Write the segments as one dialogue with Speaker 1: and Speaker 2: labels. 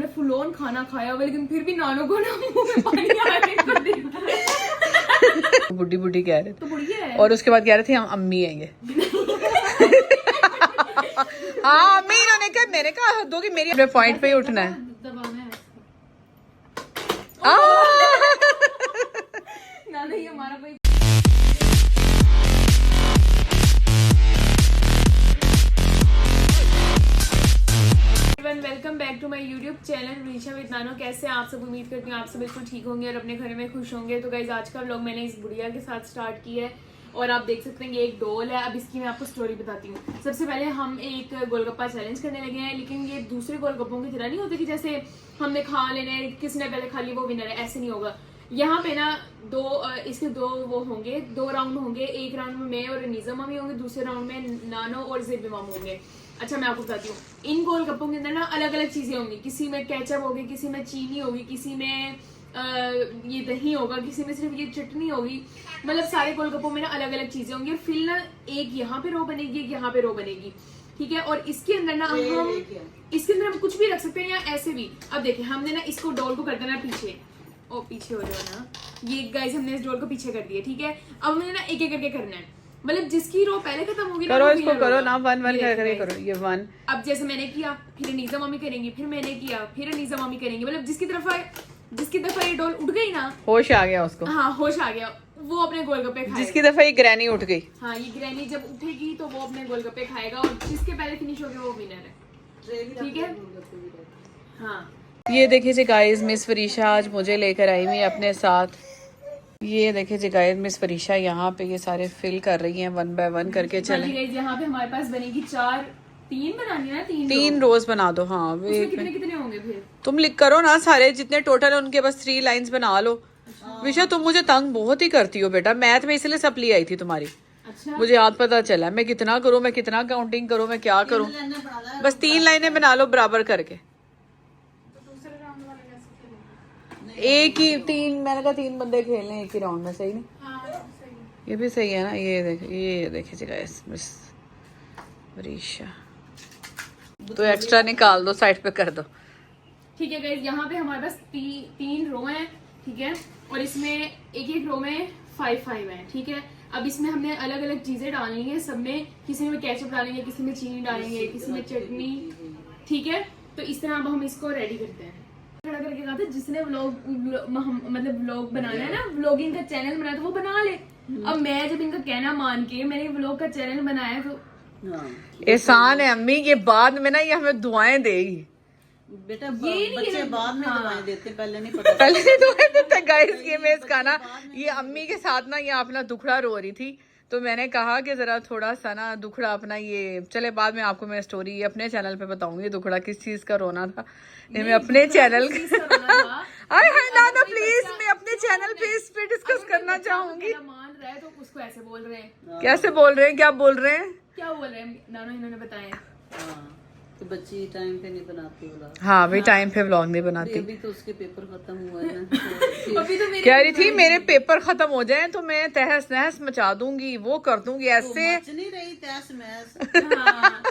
Speaker 1: ने full on खाना खाया हुआ, लेकिन फिर भी नानो को ना मुंह में पानी आ रहा है।
Speaker 2: बुढ़ी बुढ़ी कह रहे थे
Speaker 1: तो बुढ़िया है।
Speaker 2: और उसके बाद कह रहे थे हम अम्मी है ये। हाँ अम्मी, इन्होंने कहा, मैंने कहा हद होगी मेरी, अपने पॉइंट पे ही उठना है।
Speaker 1: नाना ये हमारा भाई। Welcome back to my YouTube channel Risha with Nano. कैसे हैं आप सब? उम्मीद करती हूँ आप सब बिल्कुल ठीक होंगे और अपने घर में खुश होंगे। तो गाइज आज का व्लॉग मैंने इस बुढ़िया के साथ स्टार्ट किया है और आप देख सकते हैं ये एक डॉल है। अब इसकी मैं आपको स्टोरी बताती हूँ। सबसे पहले हम एक गोलगप्पा चैलेंज करने लगे हैं, लेकिन ये दूसरे गोलगप्पों की तरह नहीं होती कि जैसे हमने खा लेने, किसने पहले खा लिया वो विनर है, ऐसे नहीं होगा। यहाँ पे ना इसके दो वो होंगे, 2 राउंड होंगे। एक राउंड में मैं और अनीजा मामी होंगे, दूसरे राउंड में नानो और ज़ेबी मामू होंगे। अच्छा मैं आपको बताती हूँ, इन गोलगप्पों के अंदर ना अलग अलग चीजें होंगी। किसी में केचप होगी, किसी में चीनी होगी, किसी में ये दही होगा, किसी में सिर्फ ये चटनी होगी। मतलब सारे गोलगप्पों में ना अलग अलग चीजें होंगी। और फिर ना एक यहाँ पे रो बनेगी, एक यहाँ पे रो बनेगी, ठीक है। और इसके अंदर ना हम कुछ भी रख सकते हैं या ऐसे भी। अब देखिए हमने ना इसको डोल को कर देना पीछे। ओ पीछे हो जाओ ना, ये गाइस हमने इस डोल को पीछे कर दिया, ठीक है। अब हमने ना एक एक करके करना है, मतलब जिसकी रो पहले खत्म होगी
Speaker 2: करो इसको, करो ना, 1-1 करके करो। ये 1।
Speaker 1: अब जैसे मैंने किया, फिर अनीजा मामी करेंगी, फिर मैंने किया, फिर अनीजा मामी करेंगी। मतलब जिसकी दफा ये डोल उठ गई ना,
Speaker 2: होश आ गया उसको।
Speaker 1: हाँ होश आ गया, वो अपने गोलगप्पे खाएगा।
Speaker 2: जिसकी दफा ये ग्रैनी उठ गई,
Speaker 1: हाँ ये ग्रैनी जब उठेगी तो वो अपने गोलगप्पे खाएगा और जिसके पहले फिनिश हो गया वो विनर है, ठीक है। हाँ
Speaker 2: ये देखिए जी गाइस, मिस फरीशा आज मुझे लेकर आई हुई अपने साथ। ये देखिए जी गाइस, मिस फरीशा यहाँ पे ये सारे फिल कर रही हैं 1 बाय 1 करके। चले
Speaker 1: यहाँ पे हमारे पास बनेगी 3 बनानी है,
Speaker 2: 3 रोज बना दो। हाँ
Speaker 1: कितने कितने होंगे फिर?
Speaker 2: तुम लिख करो ना सारे जितने टोटल है उनके, बस 3 लाइंस बना लो। विशा तुम मुझे तंग बहुत ही करती हो बेटा, मैथ में इसलिए सप्ली आई थी तुम्हारी।
Speaker 1: अच्छा
Speaker 2: मुझे आज पता चला मैं कितना करूँ, मैं कितना काउंटिंग करूँ, मैं क्या करूँ। बस 3 लाइनें बना लो बराबर करके। एक ही 3, मैंने कहा 3 बंदे खेलने एक ही राउंड में, सही नहीं? ये भी सही है ना। ये देखिए जी गाइस, मिस फरीशा तो एक्स्ट्रा निकाल दो, साइड पे कर दो,
Speaker 1: ठीक है गाइस। यहाँ पे हमारे पास 3 रो हैं, ठीक है। और इसमें एक रो में 5 है, ठीक है। अब इसमें हमने अलग अलग चीजें डालनी है सब में। किसी में केचप डालेंगे, किसी में चीनी डालेंगे, किसी में चटनी, ठीक है। तो इस तरह अब हम इसको रेडी करते हैं। खड़ा करके कहा था जिसने मतलब व्लॉग बनाना है ना, व्लॉगिंग का चैनल बनाया तो वो बना ले। अब मैं जब इनका कहना मान के मैंने व्लॉग का चैनल बनाया तो
Speaker 2: एहसान है अम्मी, ये बाद में ना ये हमें दुआएं देगी
Speaker 3: बेटा। बच्चे बाद में दुआएं देते, पहले नहीं पता।
Speaker 2: पहले नहीं दुआएं देते गाइस। ये मैं इसका ना, ये अम्मी के साथ ना ये अपना दुखड़ा रो रही थी, तो मैंने कहा कि जरा थोड़ा सा ना दुखड़ा अपना ये चले, बाद में आपको मैं स्टोरी अपने चैनल पे बताऊंगी दुखड़ा किस चीज का रोना था। ये मैं अपने चैनल हाय नाना प्लीज, मैं अपने चैनल पे इस पे डिस्कस करना चाहूंगी।
Speaker 1: मान रहा है तो उसको ऐसे बोल रहे हैं।
Speaker 2: कैसे बोल रहे हैं, क्या बोल रहे हैं,
Speaker 1: क्या बोल रहे हैं नानो, इन्होंने बताया
Speaker 3: कि बच्ची टाइम पे नहीं बनाती व्लॉग।
Speaker 2: हाँ भाई टाइम पे व्लॉग नहीं बनाती।
Speaker 3: अभी तो उसके पेपर खत्म हुआ है ना।
Speaker 1: अभी तो
Speaker 2: कह रही थी मेरे पेपर खत्म हो जाएं तो मैं तहस नहस मचा दूंगी, वो कर दूंगी ऐसे।
Speaker 3: नहीं रही तहस महस।
Speaker 1: हाँ।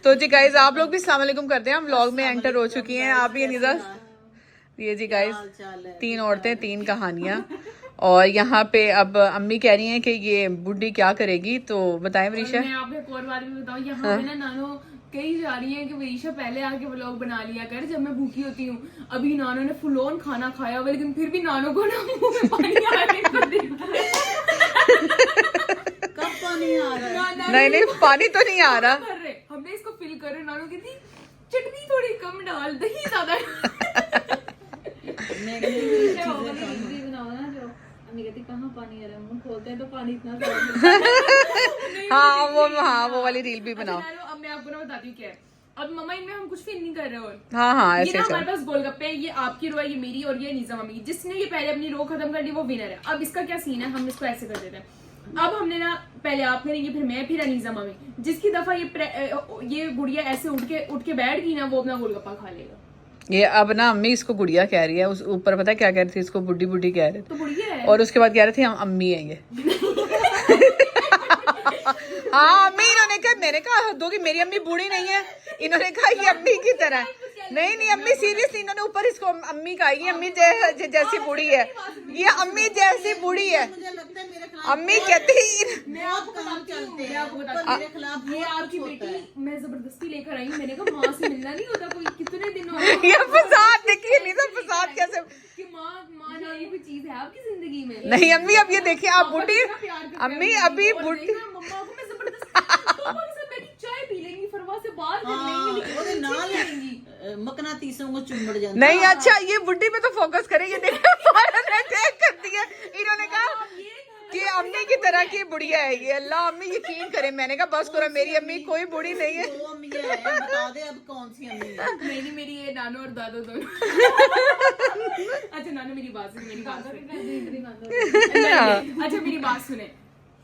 Speaker 2: तो जी गाइज आप लोग भी अस्सलाम वालेकुम करते हैं, हम व्लॉग में एंटर हो चुकी हैं। आप भी अनीजा, ये जी गाइज 3 औरतें 3 कहानियां। और यहाँ पे अब अम्मी कह रही हैं कि ये बुढ़ी क्या करेगी, तो बताएं वरीशा।
Speaker 1: मैं आपको एक और बात भी बताऊं, यहाँ पे ना नानो कही जा रही है कि वरीशा पहले आके व्लॉग बना लिया कर जब मैं भूखी होती हूँ। अभी नानो ने फुल ऑन खाना खाया हुआ, लेकिन फिर भी नानो को ना मुंह में पानी आ रहा है।
Speaker 3: कब पानी आ रहा है?
Speaker 2: नहीं पानी तो नहीं आ रहा।
Speaker 1: हमने इसको फिल कर रहे, नानो कहती चटनी थोड़ी कम डाल, दही ज्यादा। कहाँ पानी आ रहा है, मुंह खोलते हैं तो पानी इतना।
Speaker 2: हाँ वो वाली रील भी बनाओ।
Speaker 1: अब मैं आपको ना बताती हूँ क्या है। अब मम्मा इनमें हम कुछ फील नहीं कर रहे हो।
Speaker 2: हाँ
Speaker 1: ये
Speaker 2: ऐसे
Speaker 1: ना हमारे पास गोलगप्पे है, ये आपकी रो है, ये मेरी, और ये अनीजा मम्मी। जिसने ये पहले अपनी रो खत्म कर ली वो विनर है। अब इसका क्या सीन है, हम इसको ऐसे कर देते हैं। अब हमने ना पहले आप करेंगे, फिर मैं, फिर अनीजा मम्मी। जिसकी दफा ये गुड़िया ऐसे उठ के बैठ गई ना, वो अपना गोलगप्पा खा लेगा।
Speaker 2: ये अब ना अम्मी इसको गुड़िया कह रही है, उस ऊपर पता है क्या कह रही थी, इसको बुढ़ी बुढ़ी कह रहे थे।
Speaker 1: तो बुढ़िया है।
Speaker 2: और उसके बाद कह रहे थे हम अम्मी है ये। हाँ अम्मी, इन्होंने कहा, मैंने कहा हद होगी मेरी अम्मी बूढ़ी नहीं है, इन्होंने कहा ये अम्मी की तरह है। नहीं नहीं अम्मी सीरियसली इन्होंने ऊपर इसको अम्मी का ये अम्मी जैसी बूढ़ी है, ये अम्मी जैसी बूढ़ी है।
Speaker 3: मुझे लगता है मेरे खिलाफ
Speaker 2: अम्मी कहती
Speaker 1: मैं आपको
Speaker 3: काम
Speaker 1: बताती हूँ,
Speaker 3: चलते
Speaker 1: मैं
Speaker 3: हैं,
Speaker 1: आपको
Speaker 3: ऊपर
Speaker 1: बताती
Speaker 3: मेरे खिलाफ
Speaker 1: हूँ। ये
Speaker 3: बहुत
Speaker 1: आपकी
Speaker 3: कुछ होता है।
Speaker 1: बेटी मैं जबरदस्ती लेकर आई हूँ। मैंने कहा माँ से मिलना नहीं होता, कोई कितने दिन हो गए
Speaker 2: ये फसाद देखिए नहीं तो फसाद कैसे।
Speaker 1: कि माँ नानी कोई चीज है आपकी जिंदगी में।
Speaker 2: नहीं अम्मी अब ये देखिए आप
Speaker 1: पापा
Speaker 2: बूढ़ी
Speaker 1: कितना प्यार करते हैं
Speaker 2: अम्मी
Speaker 1: मुझे।
Speaker 2: अभी
Speaker 1: और
Speaker 2: बूढ़ी
Speaker 1: देखना, मम्मा को मैं जबरदस्ती पापा के साथ बैठी चाय पी लेंगी, फरवा से बात कर लेंगी, लेकिन
Speaker 3: ਉਹਦੇ
Speaker 1: मुझसे
Speaker 3: ਨਾਲ
Speaker 1: नहीं लेंगी।
Speaker 3: मकनातीसों को चुम्बड़ जाता
Speaker 2: नहीं अच्छा ये बुढ़ी पे तो फोकस करेंगे। देखो फौरन अटैक कर दिया इन्होंने कहा कि अम्मी की तरह की बुढ़िया है ये। अल्लाह अम्मी यकीन करे, मैंने कहा बस करो मेरी अम्मी कोई बुढ़ी नहीं है।
Speaker 3: दो अम्मियां हैं, बता दे अब कौन सी अम्मी है।
Speaker 1: नहीं मेरी ये नानो और दादो दोनों। अच्छा नानो मेरी बात सुन, मेरी बात सुन। अच्छा मेरी बात सुने,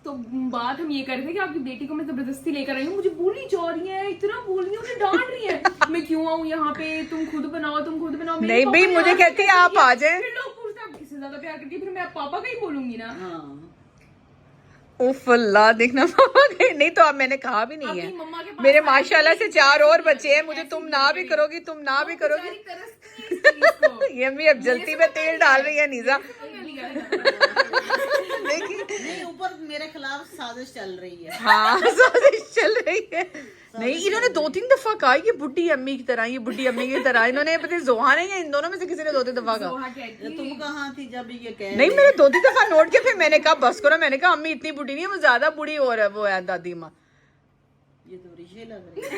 Speaker 1: तो बात हम ये कर रहे थे कि आपकी बेटी को मैं जबरदस्ती लेकर आई हूँ, मुझे बोली जा रही है, इतना बोल रही है, मुझे डांट रही है। मैं क्यों आऊँ यहाँ पे, तुम खुद बनाओ, तुम खुद बनाओ। मेरे
Speaker 2: नहीं
Speaker 1: पापा
Speaker 2: भाई
Speaker 1: ने
Speaker 2: मुझे
Speaker 1: आज
Speaker 2: कहती है
Speaker 1: तक
Speaker 2: आप
Speaker 1: किया।
Speaker 2: आ जाए।
Speaker 1: फिर लोग पूछते हैं आप किससे ज्यादा प्यार करती है, फिर मैं पापा का ही बोलूंगी ना।
Speaker 3: हाँ
Speaker 2: उफ अल्लाह देखना पापा कहीं नहीं तो अब मैंने कहा भी नहीं
Speaker 1: अपनी मम्मा के
Speaker 2: है।
Speaker 1: पास
Speaker 2: मेरे
Speaker 1: आए
Speaker 2: माशाल्लाह
Speaker 1: थे,
Speaker 2: से 4 और बच्चे हैं, मुझे तुम ना भी करोगी तुम ना भी करोगी।
Speaker 1: बेचारी तरसती है इस चीज को।
Speaker 2: ये अम्मी अब जल्दी में तेल डाल रही है नीजा।
Speaker 1: मैंने लिया है।
Speaker 2: देखिए
Speaker 3: नहीं ऊपर मेरे खिलाफ साजिश चल रही है।
Speaker 2: हाँ साजिश चल रही है। नहीं इन्होंने 2-3 दफा कहा ये बुढ़ी अम्मी की तरह, ये बुढ़ी अम्मी की तरह। इन्होंने पता जोहा नहीं है, इन दोनों में से किसी ने 2-3 दफा कहा।
Speaker 1: जोहा कहती है,
Speaker 3: तुम कहाँ थी जब ये कह
Speaker 2: नहीं मैंने 2-3 दफा नोट किया, फिर मैंने कहा बस करो। मैंने कहा अम्मी इतनी बुढ़ी नहीं है, वो ज्यादा बुढ़ी और है वो है दादी माँ।
Speaker 3: ये तो रिशे लग रही है।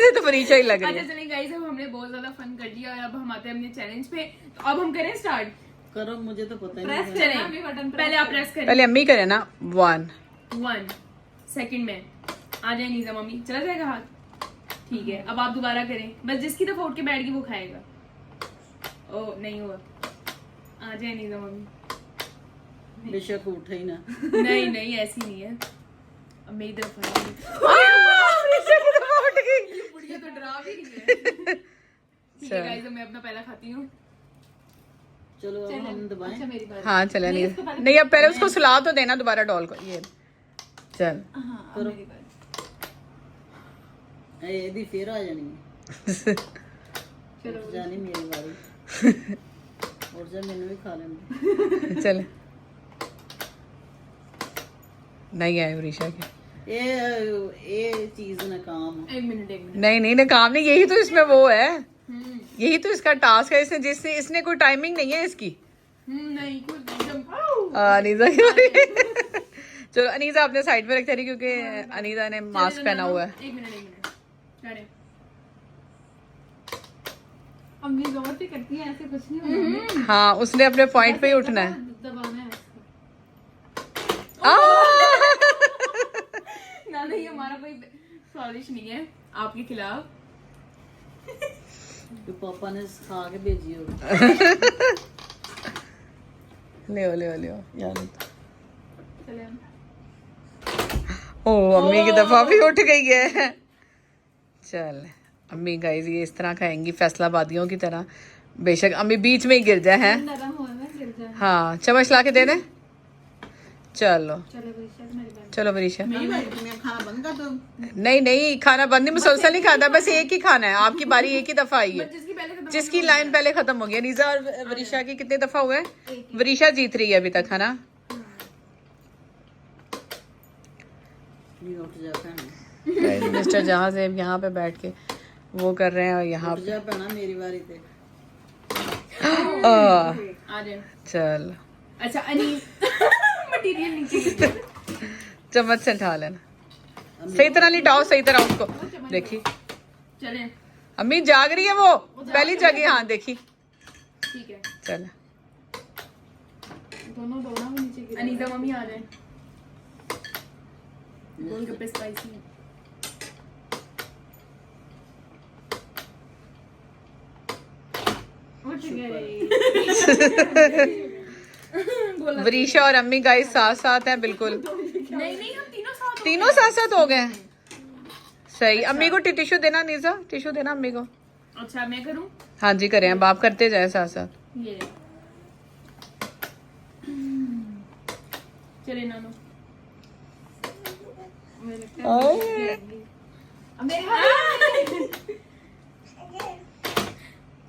Speaker 2: ये तो परीक्षा ही लग रही
Speaker 1: अच्छा
Speaker 2: है।
Speaker 1: चलिए गाइस अब हमने बहुत ज्यादा फन कर लिया और अब हम आते हैं अपने चैलेंज पे। तो अब हम करें स्टार्ट।
Speaker 3: करो मुझे तो पता ही
Speaker 1: प्रेस
Speaker 3: नहीं
Speaker 1: करें, पहले आप प्रेस करें।
Speaker 2: पहले अम्मी करे ना 1
Speaker 1: 1 सेकंड में आ जाए नीजा मम्मी, चला जाएगा हाथ। ठीक है अब आप दोबारा करें, बस जिसकी तरफ उठ के बैठ गई वो खाएगा। ओ नहीं हुआ, आ जाए नीजा मम्मी।
Speaker 3: बेशक उठे ही ना।
Speaker 1: नहीं नहीं ऐसी नहीं है, अब मेरी तरफ आएगी।
Speaker 2: उठ गई।
Speaker 1: ये बुढ़िया तो डरा भी नहीं है। ठीक है गाइस अब मैं अपना पहला खाती हूँ।
Speaker 3: चलो अब हम दबाएं।
Speaker 2: हाँ चले नहीं अब पहले उसको सुला तो देना दोबारा डॉल को। ये चल
Speaker 3: करो ਇਹਦੀ ਫੇਰ ਆ ਜਾਣੀ ਹੈ। ਚਲੋ ਜਾਨੀ ਮੇਰੀ ਵਾਰੀ। और जब मैंने भी खा लेंगे।
Speaker 2: चल नहीं आए वरीशा के।
Speaker 3: ये चीज नाकाम है।
Speaker 1: एक मिनट
Speaker 2: नहीं नहीं काम नहीं, यही तो इसमें वो है, यही तो इसका टास्क है। इसने जिसने इसने कोई टाइमिंग नहीं है इसकी।
Speaker 1: नहीं कुछ
Speaker 2: अनीजा की बारी। चलो अनीजा अपने साइड पे रखते रही क्योंकि अनीजा ने मास्क पहना हुआ है।
Speaker 1: एक मिनट अम्मी जोर से करती है, ऐसे कुछ नहीं होना।
Speaker 2: हाँ उसने अपने पॉइंट पे ही उठना है।
Speaker 1: दबाना है ना नहीं हमारा कोई साजिश नहीं है आपके खिलाफ।
Speaker 3: तो पापा ने सिखा के भेजी होगी।
Speaker 2: ले यार
Speaker 1: चले हम।
Speaker 2: ओ अम्मी की दफा भी उठ गई है। चल अम्मी गाइस ये इस तरह खाएंगी फैसलाबादियों की तरह। बेशक अम्मी बीच में ही गिर जाए हैं। हाँ चम्मच ला के दे दे। चलो वरीशा।
Speaker 3: मैं खाना बंद कर दूं?
Speaker 2: नहीं नहीं खाना बंद नहीं, मुसलसल नहीं खाता, बस एक ही खाना है। आपकी बारी एक ही दफा आई है, जिसकी लाइन पहले खत्म हो गया। नीजा और वरीशा की कितने दफा हुए? वरीशा जीत रही है अभी तक है ना।
Speaker 3: नहीं उठ जा भैन,
Speaker 2: मिस्टर जहाँ से यहाँ पे बैठ के वो कर रहे हैं और यहाँ
Speaker 3: उठ जा भैना मेरी बारी पे।
Speaker 1: आ जाए।
Speaker 2: चल
Speaker 1: अच्छा अनीस मटेरियल नीचे
Speaker 2: चम्मच से उठा लेना, सही तरह लिटाओ, सही तरह उसको। देखी
Speaker 1: चले
Speaker 2: अम्मी जाग रही है, वो पहली जगी। हाँ देखी
Speaker 1: ठीक है।
Speaker 2: चल
Speaker 1: दोनों नीचे अनीसा मम्मी आ जाए। गोलगप्पे स्पाइसी
Speaker 2: वरीशा और अम्मी गाइस साथ साथ हैं बिल्कुल।
Speaker 1: नहीं हम
Speaker 2: तीनों साथ साथ हो गए। सही। अम्मी को टिश्यू देना, नीजा टिश्यू देना अम्मी को।
Speaker 1: अच्छा मैं करूं?
Speaker 2: हाँ जी करें, अब आप करते जाए साथ साथ।
Speaker 1: ये चले नानो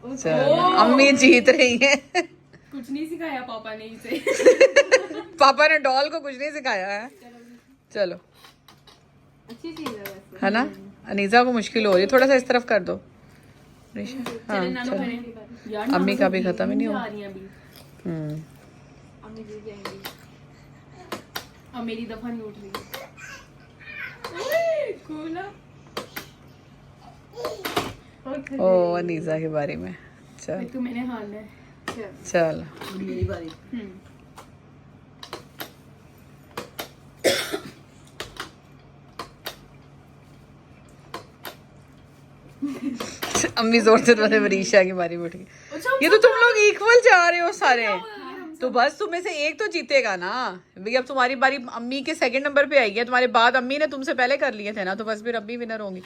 Speaker 2: चलो अम्मी जीत रही है।
Speaker 1: कुछ नहीं सिखाया पापा ने इसे।
Speaker 2: पापा ने डॉल को कुछ नहीं सिखाया है। चलो
Speaker 1: अच्छी चीज है वैसे।
Speaker 2: है ना। अनीजा को मुश्किल हो रही है, थोड़ा सा इस तरफ कर दो। हाँ
Speaker 1: चलो नानो
Speaker 2: चलो।
Speaker 1: करें। यार
Speaker 2: अम्मी का भी खत्म ही नहीं हुआ।
Speaker 1: आ रही है अभी। अम्मी जीत जाएंगी। अब मेरी दफा नहीं उठ रही। कूला।
Speaker 2: ओ अनीजा के बारे में। चल
Speaker 1: तो मैंने हारना है।
Speaker 2: चल
Speaker 3: मेरी बारी।
Speaker 2: अम्मी जोर से तुम्हारे वरीशा की बारी में उठ गई। ये तो तुम लोग इक्वल जा रहे हो सारे। तो बस तुम में से एक तो जीतेगा ना भाई। अब तुम्हारी बारी अम्मी के सेकंड नंबर पे आई है, तुम्हारे बाद अम्मी ने तुमसे पहले कर लिए थे ना, तो बस फिर अम्मी विनर होंगी।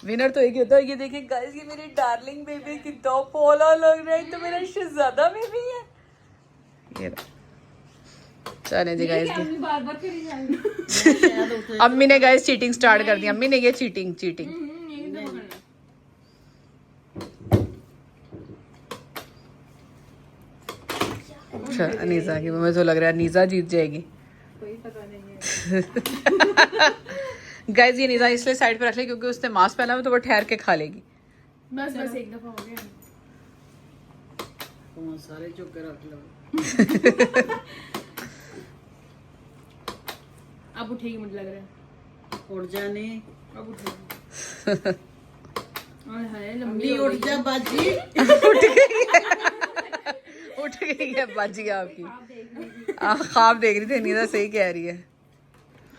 Speaker 2: विनर तो एक ही होता है। ये देखिए गाइस, ये मेरी डार्लिंग बेबी कितना पोला लग रहा है, तो मेरा शहजादा बेबी है ये। चले जी गाइस,
Speaker 1: बार-बार करी जाएगी।
Speaker 2: अम्मी ने गाइस चीटिंग स्टार्ट कर दी। अम्मी ने ये चीटिंग अच्छा अनीजा की, मुझे तो लग रहा है अनीजा जीत जाएगी।
Speaker 1: कोई पता नहीं है।
Speaker 2: गाइस ये अनीजा इसलिए साइड पे रख ले क्योंकि उसने मास्क पहना है, तो वो ठहर के खा लेगी।
Speaker 1: बस एक दफा हो गया।
Speaker 3: तुम सारे चुप के रख लो।
Speaker 1: अब उठेगी मुझे लग रहा है।
Speaker 3: उठ जाने।
Speaker 1: अब उठेगी। हाय लंबी
Speaker 3: अम्मी
Speaker 1: हो
Speaker 3: उठ
Speaker 1: गई।
Speaker 3: जा बाजी।
Speaker 2: उठ गई है बाजी आपकी। ख्वाब देख रही थी अनीजा, सही कह रही है।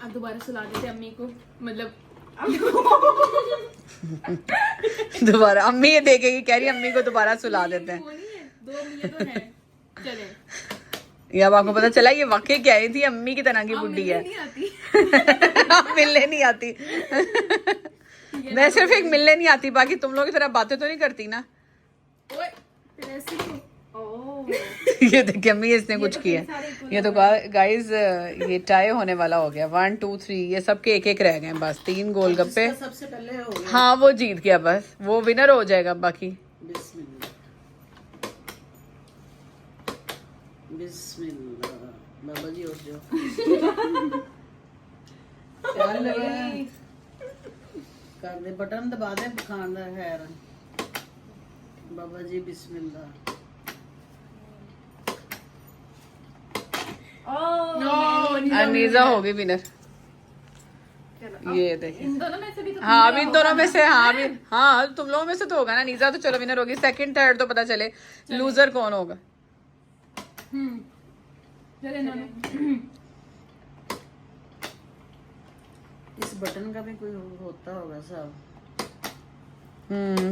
Speaker 1: अब दोबारा सुला देते अम्मी को, मतलब
Speaker 2: दोबारा अम्मी ये देखेगी, कह रही है अम्मी को दोबारा सुला देते हैं।
Speaker 1: वो नहीं है, दो अम्मियां तो हैं। चले
Speaker 2: ये अब आपको पता चला ये वाकई कह रही थी अम्मी की तरह की बुड्ढी है।
Speaker 1: नहीं आती।
Speaker 2: आप मिलने नहीं आती। मैं सिर्फ एक मिलने नहीं आती, बाकी तुम लोग की तरह बातें तो नहीं करती ना।
Speaker 1: ओए फिर ऐसे क्यों? ओह
Speaker 2: ये देखिए अम्मी इसने कुछ किया। ये तो गाइस ये टाई होने वाला हो गया। 1 2 3 ये सबके एक एक रह गए बस। 3 गोलगप्पे।
Speaker 3: सबसे पहले हो गया।
Speaker 2: हाँ वो जीत गया, बस वो विनर हो जाएगा। बाकी
Speaker 3: बिस्मिल्लाह बिस्मिल्लाह। बाबा जी उठ जाओ। क्या लगा? कर दे बटन दबा दे, खान दा खैर। बाबा जी बिस्मिल्लाह।
Speaker 2: अनीजा हो गई विनर। ये देखिए
Speaker 1: इन दोनों में से भी तो
Speaker 2: हाँ अभी इन दोनों में से अभी हाँ तुम लोगों में से तो होगा ना। अनीजा तो चलो विनर होगी, सेकंड थर्ड तो पता चले लूजर कौन होगा।
Speaker 1: चले नानू।
Speaker 3: इस बटन का भी कोई होता होगा साहब।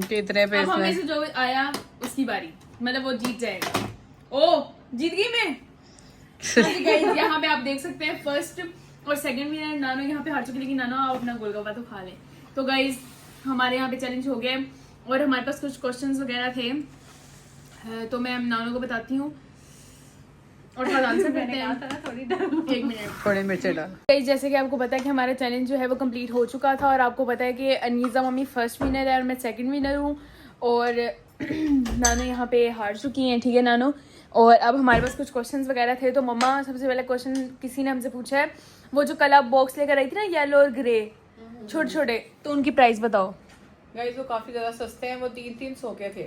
Speaker 2: कितने पे
Speaker 1: अब हमें
Speaker 2: इसमें
Speaker 1: से जो आया उसकी बारी, मतलब वो जीत जाएगा। ओ जीत गई मैं। गाइस यहाँ पे आप देख सकते हैं फर्स्ट और सेकंड विनर नानो यहाँ पे हार चुकी, लेकिन नानो आप अपना गोलगप्पा तो खा लें। तो गाइस हमारे यहाँ पे चैलेंज हो गया और हमारे पास कुछ क्वेश्चंस वगैरह थे, तो मैं नानो को बताती हूँ और थोड़ा आंसर करते हैं। एक मिनट।
Speaker 2: थोड़े मिर्चे डाल।
Speaker 1: गाइस जैसे कि आपको पता है कि हमारा चैलेंज जो है वो कंप्लीट हो चुका था और आपको पता है कि अनीजा मम्मी फर्स्ट विनर है और मैं सेकंड विनर हूँ और नानो यहाँ पे हार चुकी हैं। ठीक है नानो, और अब हमारे पास कुछ क्वेश्चंस वगैरह थे। तो मम्मा सबसे पहले क्वेश्चन किसी ने हमसे पूछा है, वो जो कल आप बॉक्स लेकर आई थी ना येलो और ग्रे छोटे छोटे, तो उनकी प्राइस बताओ।
Speaker 2: गाइस वो काफी ज्यादा सस्ते हैं। वो 300 के थे।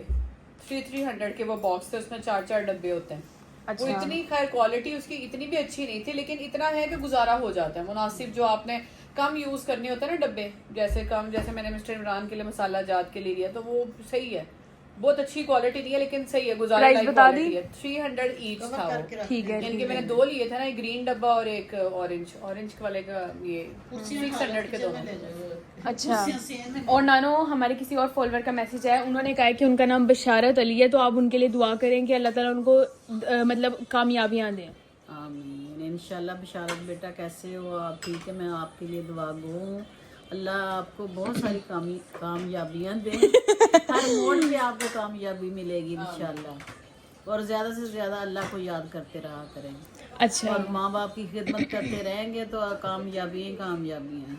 Speaker 2: 300 के वो बॉक्स थे, उसमें 4 डब्बे होते हैं।
Speaker 1: अच्छा।
Speaker 2: वो इतनी खैर क्वालिटी उसकी इतनी भी अच्छी नहीं थी, लेकिन इतना है कि गुजारा हो जाता है। मुनासिब जो आपने कम यूज करने होते हैं ना डब्बे, जैसे मैंने मिस्टर इमरान के लिए मसाला जात के लिए लिया, तो वो सही है। बहुत अच्छी क्वालिटी नहीं है लेकिन सही है, गुजारा लायक क्वालिटी है। 300 ईच था वो।
Speaker 1: ठीक है
Speaker 2: इनके मैंने 2 लिए थे ना, एक ग्रीन डब्बा और एक ऑरेंज वाले का। ये 600 के दोनों।
Speaker 1: अच्छा। और नानो हमारे किसी और फॉलोअर का मैसेज है, उन्होंने कहा है कि उनका नाम बशारत अली है, तो आप उनके लिए दुआ करें कि अल्लाह ताला उनको मतलब कामयाबियां दें।
Speaker 3: आमीन। इंशाल्लाह। बशारत बेटा कैसे हो आप? ठीक है, मैं आपके लिए दुआ गो हूँ। अल्लाह आपको बहुत सारी कामयाबियाँ दे। हर मोड़ पे आपको कामयाबी मिलेगी इंशाल्लाह। और ज़्यादा से ज़्यादा अल्लाह को याद करते रहा करें।
Speaker 1: अच्छा।
Speaker 3: और माँ बाप की खिदमत करते रहेंगे तो कामयाबी हैं।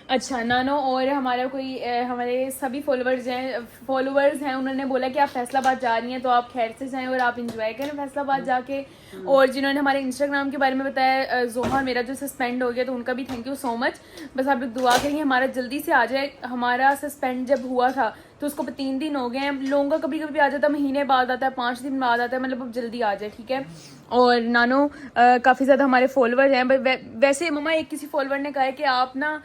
Speaker 1: अच्छा नानो और हमारा कोई हमारे सभी फॉलोअर्स हैं उन्होंने बोला कि आप फैसलाबाद जा रही हैं तो आप खैर से जाएं और आप इंजॉय करें फैसलाबाद जाके। और जिन्होंने हमारे इंस्टाग्राम के बारे में बताया जोहा मेरा जो सस्पेंड हो गया तो उनका भी थैंक यू सो मच। बस आप लोग दुआ करेंगे हमारा जल्दी से आ जाए। हमारा सस्पेंड जब हुआ था तो उसको 3 दिन हो गए हैं। लोगों का कभी कभी आ जाता है महीने बाद आता है, 5 दिन बाद आता है, मतलब अब जल्दी आ जाए, ठीक है। और नानो काफ़ी ज़्यादा हमारे फॉलोअर हैं। वैसे मम्मा एक किसी फॉलोअर ने कहा है कि आप ना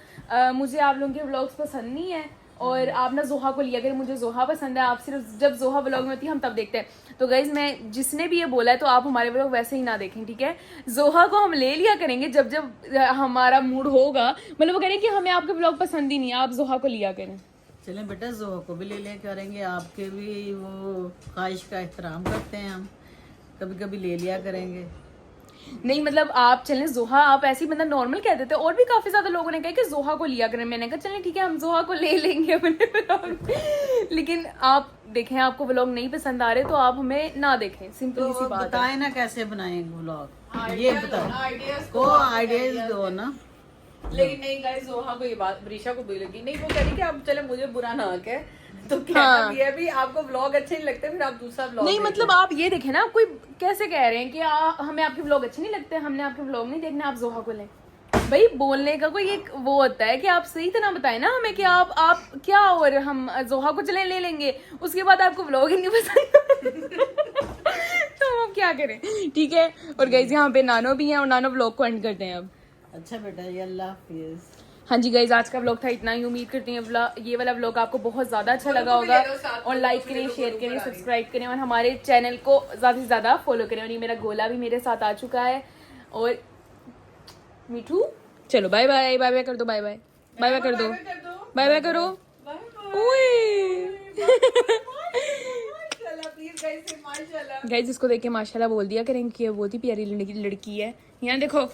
Speaker 1: मुझे आप लोगों के व्लॉग्स पसंद नहीं है और आप ना जोहा को लिया करें, मुझे जोहा पसंद है, आप सिर्फ जब जोहा व्लॉग में होती है हम तब देखते हैं। तो गाइज मैं जिसने भी ये बोला है तो आप हमारे व्लॉग वैसे ही ना देखें, ठीक है। जोहा को हम ले लिया करेंगे जब जब हमारा मूड होगा, मतलब वो कह रहे हैं कि हमें आपके व्लॉग पसंद ही नहीं है, आप जोहा को लिया करें।
Speaker 3: चलें बेटा, जोहा को भी ले लिया करेंगे, आपके भी वो ख्वाहिश का एहतराम करते हैं हम, कभी कभी ले लिया करेंगे।
Speaker 1: नहीं मतलब आप चलें जोहा, आप ऐसे ही मतलब नॉर्मल कह देते। और भी काफी ज्यादा लोगों ने कहा कि जोहा को लिया करें। मैंने कहा चलें ठीक है हम जोहा को ले लेंगे अपने व्लॉग। लेकिन आप देखें आपको व्लॉग नहीं पसंद आ रहे तो आप हमें ना देखें, सिंपल सी बात है।
Speaker 3: बताएं ना कैसे बनाएं व्लॉग, ये बताओ, आइडियाज दो ना।
Speaker 2: लेकिन नहीं गाइस, जोहा को ये बात बरीशा को बुरी लगी। नहीं वो कह रही कि आप चले मुझे बुरा ना कहे, तो कहना भी है भी आपको व्लॉग अच्छे नहीं लगते फिर आप दूसरा व्लॉग
Speaker 1: नहीं मतलब आप ये देखें ना, कोई कैसे कह रहे हैं कि हमें आपके व्लॉग अच्छे नहीं लगते, हमने आपके व्लॉग नहीं देखना, आप जोहा को लें। भाई बोलने का कोई एक वो होता है कि आप सही तरह बताएं ना हमें कि आप क्या, और हम जोहा को चले ले लेंगे, उसके बाद आपको व्लॉग ही नहीं पसंद तो हम क्या करें, ठीक है। और गाइस यहाँ पे नानो भी हैं और नानो व्लॉग को एंड करते हैं अब।
Speaker 3: अच्छा बेटा, ये अल्लाह हाफिज।
Speaker 1: हाँ जी गाइज, आज का व्लॉग था इतना ही। उम्मीद करती हैं ये वाला व्लॉग आपको बहुत ज़्यादा अच्छा लगा होगा। और लाइक करें, शेयर करें, सब्सक्राइब करें और हमारे चैनल को ज़्यादा से ज़्यादा फॉलो करें। और ये मेरा गोला भी मेरे साथ आ चुका है। और मिठू चलो बाय बाय, बाय बाय कर दो, बाय बाय, बाय बाय कर दो, बाय बाय करो। गाइज इसको देख के माशाल्लाह बोल दिया करें कि ये बहुत ही प्यारी लड़की है। यहाँ देखो।